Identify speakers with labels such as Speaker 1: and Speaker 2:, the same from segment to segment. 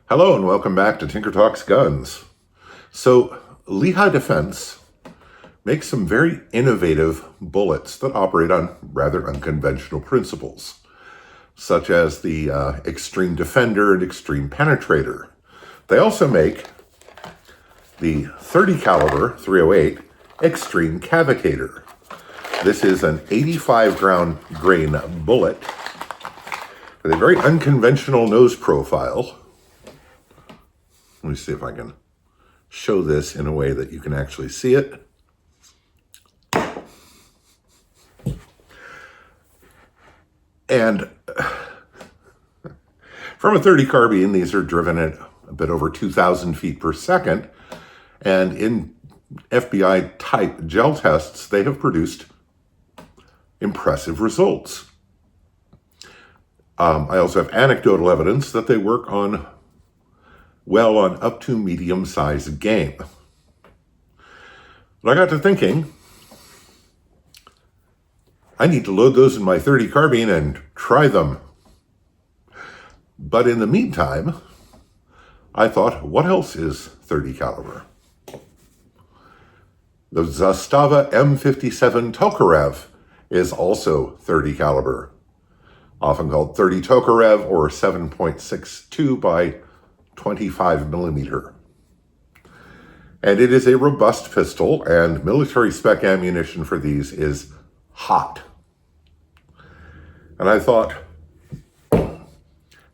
Speaker 1: Hello and welcome back to Tinker Talks Guns. So, Lehigh Defense makes some very innovative bullets that operate on rather unconventional principles, such as the Xtreme Defender and Xtreme Penetrator. They also make the 30 caliber 308 Xtreme Cavitator. This is an 85 grain bullet with a very unconventional nose profile. Let me see if I can show this in a way that you can actually see it. And from a 30 carbine, these are driven at a bit over 2,000 feet per second. And in FBI type gel tests, they have produced impressive results. I also have anecdotal evidence that they work on up to medium-sized game. But I got to thinking, I need to load those in my 30 carbine and try them. But in the meantime, I thought, what else is 30 caliber? The Zastava M57 Tokarev is also 30 caliber, often called 30 Tokarev or 7.62 by 25 millimeter. And it is a robust pistol, and military spec ammunition for these is hot. And I thought,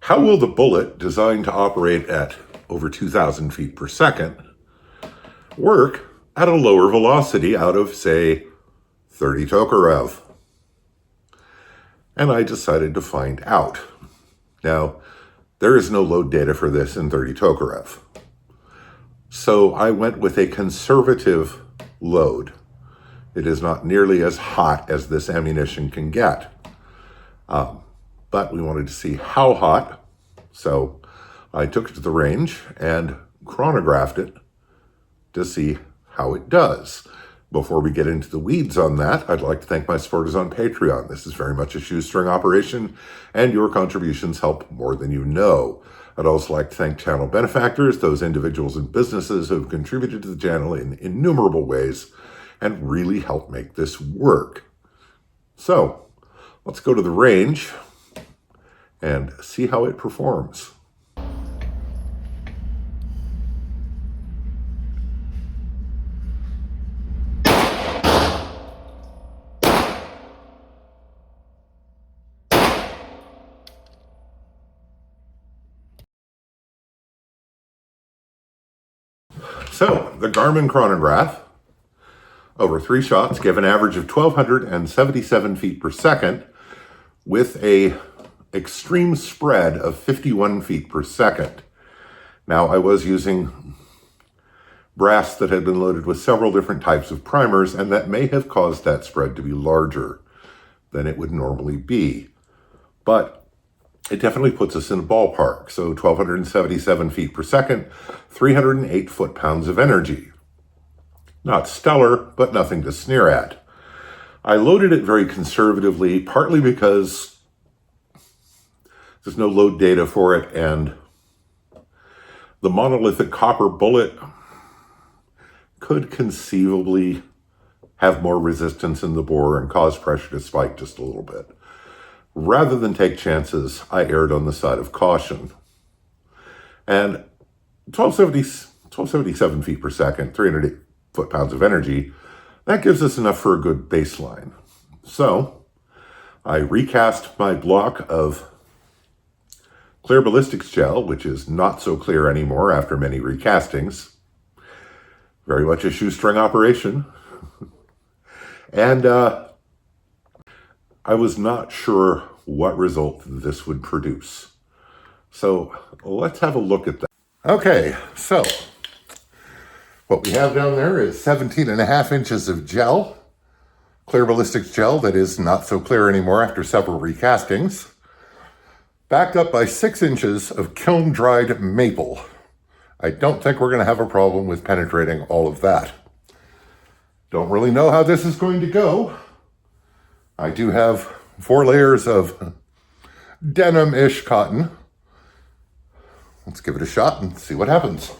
Speaker 1: how will the bullet designed to operate at over 2,000 feet per second work at a lower velocity out of, say, 30 Tokarev? And I decided to find out. Now, there is no load data for this in 30 Tokarev. So I went with a conservative load. It is not nearly as hot as this ammunition can get. But we wanted to see how hot. So I took it to the range and chronographed it to see how it does. Before we get into the weeds on that, I'd like to thank my supporters on Patreon. This is very much a shoestring operation, and your contributions help more than you know. I'd also like to thank channel benefactors, those individuals and businesses who have contributed to the channel in innumerable ways and really help make this work. So, let's go to the range and see how it performs. So, the Garmin Chronograph, over 3 shots, gave an average of 1,277 feet per second with a extreme spread of 51 feet per second. Now, I was using brass that had been loaded with several different types of primers, and that may have caused that spread to be larger than it would normally be. But it definitely puts us in a ballpark. So 1,277 feet per second, 308 foot-pounds of energy. Not stellar, but nothing to sneer at. I loaded it very conservatively, partly because there's no load data for it, and the monolithic copper bullet could conceivably have more resistance in the bore and cause pressure to spike just a little bit. Rather than take chances, I erred on the side of caution. And 1,277 feet per second, 308 foot-pounds of energy, that gives us enough for a good baseline. So I recast my block of clear ballistics gel, which is not so clear anymore after many recastings. Very much a shoestring operation. And I was not sure what result this would produce. So let's have a look at that. Okay, so what we have down there is 17.5 inches of gel, clear ballistics gel that is not so clear anymore after several recastings, backed up by 6 inches of kiln-dried maple. I don't think we're going to have a problem with penetrating all of that. Don't really know how this is going to go. I do have 4 layers of denim-ish cotton let's give it a shot and see what happens.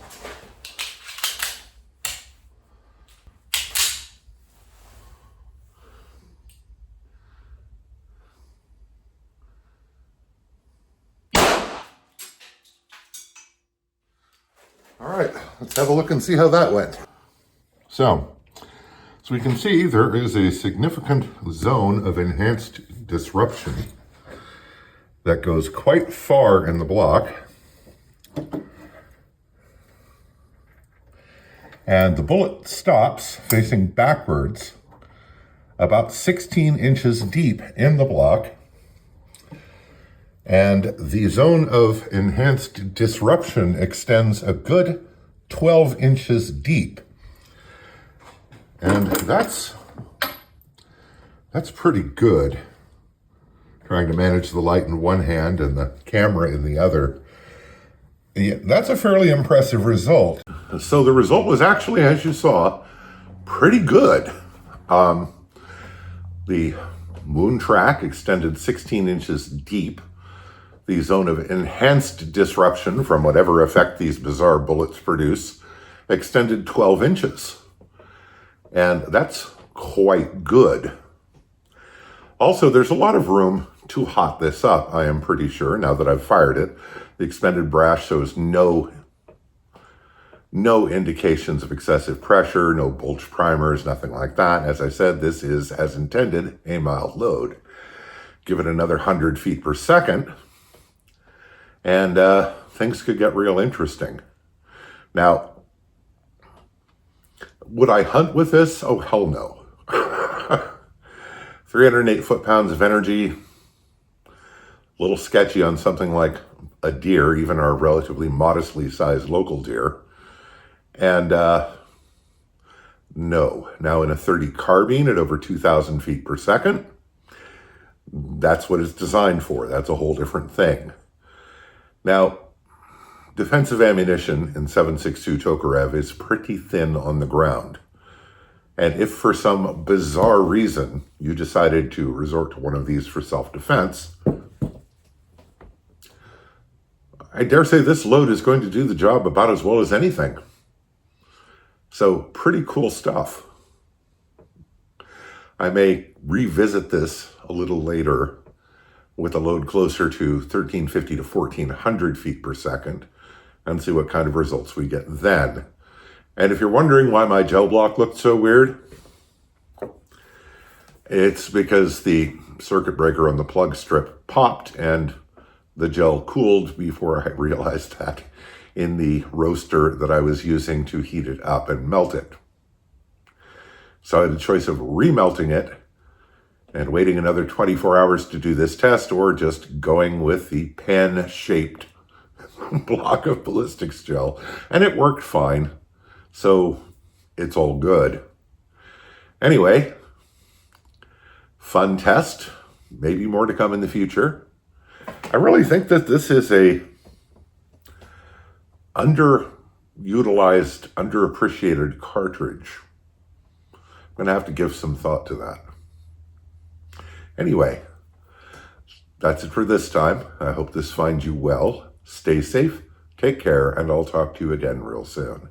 Speaker 1: All right, let's have a look and see how that went. So we can see there is a significant zone of enhanced disruption that goes quite far in the block. And the bullet stops facing backwards about 16 inches deep in the block. And the zone of enhanced disruption extends a good 12 inches deep. And that's pretty good. Trying to manage the light in one hand and the camera in the other. Yeah, that's a fairly impressive result. So the result was actually, as you saw, pretty good. The wound track extended 16 inches deep. The zone of enhanced disruption from whatever effect these bizarre bullets produce extended 12 inches. And that's quite good. Also, there's a lot of room to hot this up, I am pretty sure, now that I've fired it. The expended brass shows no indications of excessive pressure, no bulge primers, nothing like that. As I said, this is, as intended, a mild load. Give it another 100 feet per second, and things could get real interesting. Now, would I hunt with this? Oh, hell no. 308 foot-pounds of energy, a little sketchy on something like a deer, even our relatively modestly sized local deer. And no. Now in a .30 carbine at over 2,000 feet per second, that's what it's designed for. That's a whole different thing. Now, defensive ammunition in 7.62 Tokarev is pretty thin on the ground. And if for some bizarre reason you decided to resort to one of these for self-defense, I dare say this load is going to do the job about as well as anything. So pretty cool stuff. I may revisit this a little later with a load closer to 1,350 to 1,400 feet per second and see what kind of results we get then. And if you're wondering why my gel block looked so weird, it's because the circuit breaker on the plug strip popped and the gel cooled before I realized that in the roaster that I was using to heat it up and melt it. So I had a choice of remelting it and waiting another 24 hours to do this test, or just going with the pen-shaped block of ballistics gel, and it worked fine. So it's all good. Anyway, fun test, maybe more to come in the future. I really think that this is a underutilized, underappreciated cartridge. I'm gonna have to give some thought to that. Anyway, that's it for this time. I hope this finds you well. Stay safe, take care, and I'll talk to you again real soon.